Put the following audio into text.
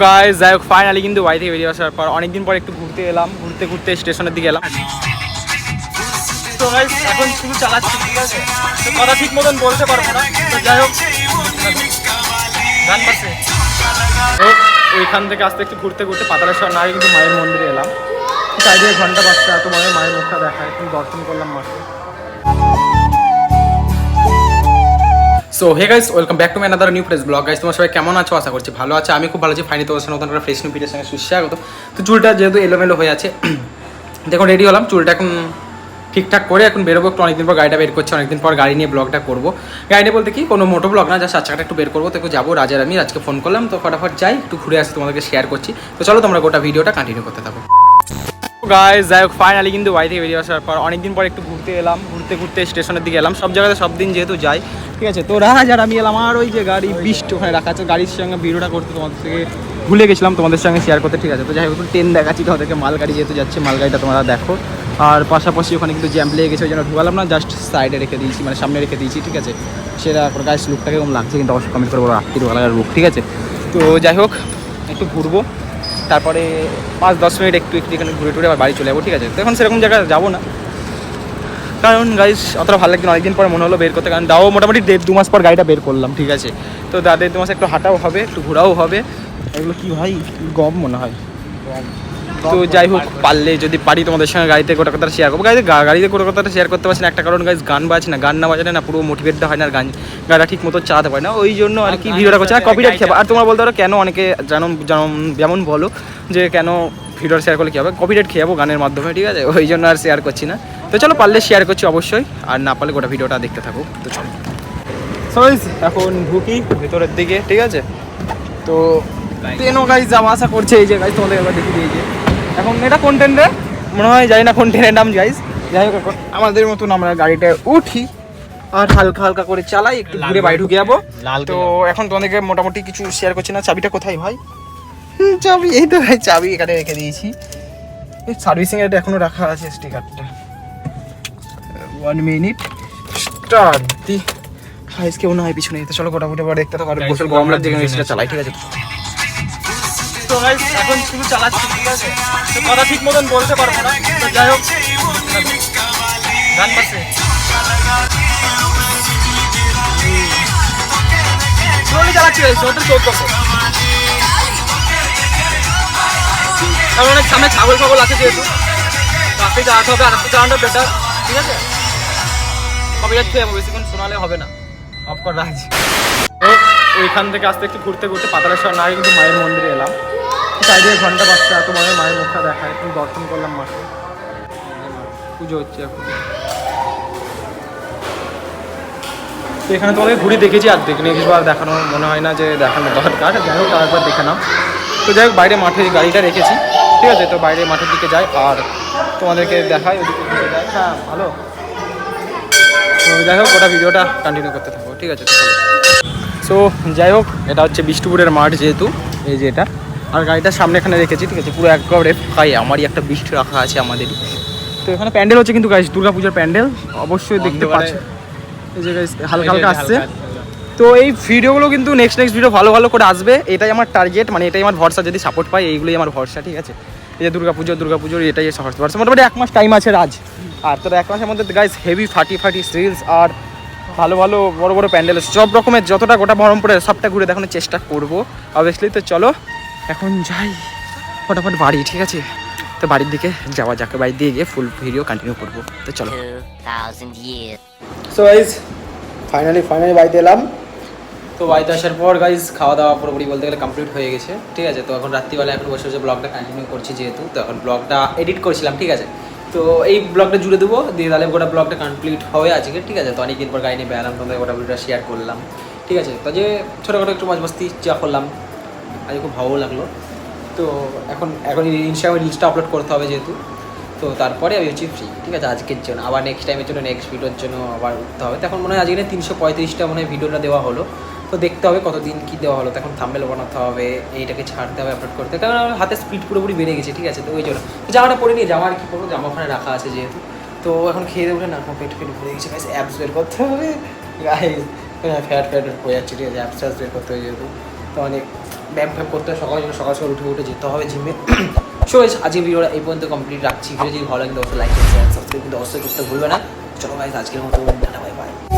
Guys যাই হোক finally কিন্তু বাড়ি থেকে বেরিয়ে আসার পর অনেকদিন পর একটু ঘুরতে এলাম, ঘুরতে স্টেশনের দিকে এলাম। তো গাইস এখন শুধু চালাচ্ছি, ঠিক আছে, তো কথা ঠিক মতন বলতে পারবো না। তো যাই হোক গান বাজছে, ওইখান থেকে আস্তে একটু ঘুরতে পাতালেশ্বর না কিন্তু মায়ের মন্দিরে এলাম। চারিদিকে ঘন্টা বাজছে, এত মায়ের মুখটা দেখায়, একটু দর্শন করলাম মাকে। So hey guys, welcome back to my another new fresh blog. Guys তোমরা সবাই কেমন আছো? আশা করছি ভালো আছে। আমি খুব ভালো আছি। ফাইনালি তোমাদের নতুন একটা ফ্রেশ নিউ ভিডিওর সঙ্গে সুস্বাগত। তো চুলটা যেহেতু এলোমেলো হয়ে আছে, দেখুন রেডি হলাম, চুলটা এখন ঠিকঠাক করে এখন বেরোবো। একটু অনেকদিন পর গাড়িটা বের করছি, অনেকদিন পর গাড়ি নিয়ে ব্লগটা করবো। গাড়ি নিয়ে বলতে কি কোনো মোটো ব্লগ না, জাস্ট চাকাটা একটু বের করবো। তো যাবো রাজার, আমি আজকে ফোন করলাম, তো ফটাফট যাই একটু ঘুরে আসি, তোমাদেরকে শেয়ার করছি। তো চলো তোমরা গোটা ভিডিওটা কন্টিনিউ করতে থাকো। গাইস যাই হোক ফাইনালি কিন্তু বাড়ি থেকে বেরিয়ে আসার পর অনেকদিন পর একটু ঘুরতে এলাম, ঘুরতে স্টেশনের দিকে এলাম। সব জায়গাতে সব দিন যেহেতু যাই, ঠিক আছে। তো রাজার আমি এলাম, আর ওই যে গাড়ি বিষ্ট ওখানে রাখা আছে, গাড়ির সঙ্গে ভিডিওটা করতে তোমাদের থেকে ভুলে গেছিলাম তোমাদের সঙ্গে শেয়ার করতে, ঠিক আছে। তো যাই হোক একটু ট্রেন দেখাচ্ছি তোমাদেরকে, মালগাড়ি যেহেতু যাচ্ছে, মালগাড়িটা তোমরা দেখো। আর পাশাপাশি ওখানে কিন্তু জ্যাম লেগে গেছে, ওই জন্য ঢুকালাম না, জাস্ট সাইডে রেখে দিয়েছি, মানে সামনে রেখে দিয়েছি, ঠিক আছে। সেটা গাইস লুকটা কেমন লাগছে কিন্তু অবশ্যই কমেন্ট করে বলো, রাত্রি ঢোকালার লুক, ঠিক আছে। তো যাই হোক একটু ঘুরবো, তারপরে 5-10 মিনিট একটু এখানে ঘুরে আবার বাড়ি চলে যাবো, ঠিক আছে। তো এখন সেরকম জায়গায় যাবো না, কারণ গাইস অতটা ভালো লাগছে না। অনেকদিন পর মনে হলো বের করতে, কারণ দাও মোটামুটি 1.5-2 মাস পর গাড়িটা বের করলাম, ঠিক আছে। তো 1.5-2 মাস একটু হাঁটাও হবে, একটু ঘোরাও হবে। এগুলো কি ভাই গম মনে হয়। তো যাই হোক পারলে যদি পারি তোমাদের সঙ্গে গাড়িতে গোটা কথা শেয়ার করবো। গাড়িতে গোটা কথাটা শেয়ার করতে পারছি না একটা কারণ গাইস, গান না বাজে না পুরো মোটিভেটটা হয় না, আর গানটা ঠিক মতো চালাতে পারে না, ওই জন্য আর কি ভিডিওটা করছে। আর কপিরাইট খেয়ে, আর তোমরা বলতে পারো কেন, অনেকে যেমন বলো যে কেন ভিডিও শেয়ার করলে কী হবে, কপিরাইট খেয়ে যাবো গানের মাধ্যমে, ঠিক আছে, ওই জন্য আর শেয়ার করছি না। তো চলো পারলে শেয়ার করছি অবশ্যই, আর না পারলে গোটা ভিডিওটা দেখতে থাকো। তো চলো এখন ঢুকি ভেতরের দিকে, ঠিক আছে। তো ট্রেনও গাইজ যাওয়া আসা করছে, এই যে গাইজ তোমাদের এবার দেখি দিয়েছে। এখন এটা কোন ট্রেন রে মনে হয়, জানি না কোন ট্রেনের নাম গাইজ। যাই হোক এখন আমাদের মতন আমরা গাড়িটায় উঠি আর হালকা করে চালাই, একটু ঘুরে বাড়ি ঢুকে যাবো। তো এখন তোমাদেরকে মোটামুটি কিছু শেয়ার করছি না। চাবিটা কোথায় ভাই? চাবি এই তো ভাই, চাবি এখানে রেখে দিয়েছি। এই সার্ভিসিং এটা এখনো রাখা আছে, স্টিকারটা। 1 মিনিট স্টার্ট দি গাইজ, কেউ না হয় পিছনে। তো চলো গোটা দেখতে থাকো, আর গোসল গরম লাগছে এখানে চালাই, ঠিক আছে। তো গাইস এখন শুধু চালাচ্ছি, ঠিক আছে, তো কথা ঠিক মতন বলতে পারবো না। তো যাই হোক গান বাজছে, স্লোলি চালাচ্ছি গাইস, ওটা 1400। কারণ অনেক সামনে ছাগল আছে যেহেতু, রাস্তায় যাওয়াতে হবে, আর রাস্তায় চালানোটা বেটার, ঠিক আছে। কপিরাইট খেয়ে যাবো, বেশিক্ষণ শোনালে হবে না, অফ কর রাজ। ওইখান থেকে আস্তে একটু ঘুরতে পাতালেশ্বর না কিন্তু মায়ের মন্দিরে এলাম। চারিদিকে ঘন্টা বাজছে, এত মায়ের মুখটা দেখায়, একটু দর্শন করলাম মাকে। পুজো হচ্ছে এখন, তো এখানে তোমাদের ঘুরে দেখেছি, আর নেক্সটবার দেখানো মনে হয় না যে দেখানো দরকার। যাই হোক আরেকবার দেখে নাও। তো যাই হোক বাইরে মাঠে গাড়িটা রেখেছি, ঠিক আছে। তো বাইরে মাঠের দিকে যাই আর তোমাদেরকে দেখাই, ওদিকে দিকে যাই। হ্যাঁ ভালো। তো যাই হোক ওটা ভিডিওটা কন্টিনিউ করতে থাকবো, ঠিক আছে। সো যাই হোক এটা হচ্ছে বিষ্ণুপুরের মাঠ যেহেতু, এই যে এটা, আর গাড়িটার সামনে এখানে রেখেছি, ঠিক আছে। পুরো একবারে ফাই, আমারই একটা বৃষ্টি রাখা আছে আমাদেরই। তো এখানে প্যান্ডেল হচ্ছে কিন্তু গাইস, দুর্গাপূজার প্যান্ডেল অবশ্যই দেখতে পাচ্ছি, এই যে গাইস হালকা আসছে। তো এই ভিডিওগুলো কিন্তু নেক্সট ভিডিও ভালো করে আসবে, এটাই আমার টার্গেট, মানে এটাই আমার ভরসা। যদি সাপোর্ট পাই এইগুলোই আমার ভরসা, ঠিক আছে। এই যে দুর্গাপুজোর এটাই ভরসা। মোটামুটি 1 মাস টাইম আছে রাজ, আর তোর 1 মাসের মধ্যে গাইস হেভি ফাটি সিরিজ আর ভালো বড় প্যান্ডেল, সব রকমের যতটা গোটা বহরমপুরে সবটা ঘুরে দেখানোর চেষ্টা করবো অবভিয়াসলি। তো চলো এখন যাই ফটাফট বাড়ি, ঠিক আছে। তো বাড়ির দিকে যাওয়া যাক, বাড়ির দিয়ে গিয়ে ফুল ভিডিও কন্টিনিউ করবো। তো চলো। সো গাইস ফাইনালি বাড়িতে এলাম। তো বাড়িতে আসার পর গাইস খাওয়া দাওয়া পুরোপুরি বলতে গেলে কমপ্লিট হয়ে গেছে, ঠিক আছে। তো এখন রাত্রিবেলা এখন বসে ব্লগটা কন্টিনিউ করছি যেহেতু, তো এখন ব্লগটা এডিট করছিলাম, ঠিক আছে। তো এই ব্লগটা জুড়ে দেবো, দিয়ে তাহলে গোটা ব্লগটা কমপ্লিট হবে আজকে, ঠিক আছে। তো অনেকদিন পর গাড়ি নিয়ে বেড়ালাম, তোমাদের গোটা ভিডিওটা শেয়ার করলাম, ঠিক আছে। তো যে ছোটোখাটো একটু মজমস্তি যা করলাম, আজ খুব ভালো লাগলো। তো এখন ইনস্টাগ্রামে রিলসটা আপলোড করতে হবে যেহেতু, তো তারপরে আমি হচ্ছি ফ্রি, ঠিক আছে আজকের জন্য। আবার নেক্সট টাইমের জন্য নেক্সট ভিডিওর জন্য আবার উঠতে হবে। তো এখন মনে হয় আজকে 335টা মনে হয় ভিডিওটা দেওয়া হলো। তো দেখতে হবে কতদিন কী দেওয়া হলো। তো এখন থাম্বনেল বানাতে হবে, এইটাকে ছাড়তে হবে, আপলোড করতে হবে, কারণ আমার হাতে স্পিড পুরোপুরি বেড়ে গেছে, ঠিক আছে। তো ওই জন্য জামাটা পরে নিয়ে জামা আর কি করবো, জামা ওখানে রাখা আছে যেহেতু। তো এখন খেয়ে দেবো না, পেট ভরে গেছে গাইস, অ্যাপস বের করতে হবে গাইস, ফ্যাট হয়ে যাচ্ছে, ঠিক আছে। অ্যাপস বের করতে হবে যেহেতু, তো অনেক ব্যায়াম ফ্যাম করতে হবে সকাল সকাল উঠে যেতে হবে জিমে। সো গাইস আজকের ভিডিওটা এই পর্যন্ত কমপ্লিট রাখছি। ভিডিও যদি ভালো লাগে অবশ্যই লাইক শেয়ার সাবস্ক্রাইব কিন্তু অবশ্যই করতে ভুলবে না। চলো গাইস আজকের মতো টাটা বাই বাই।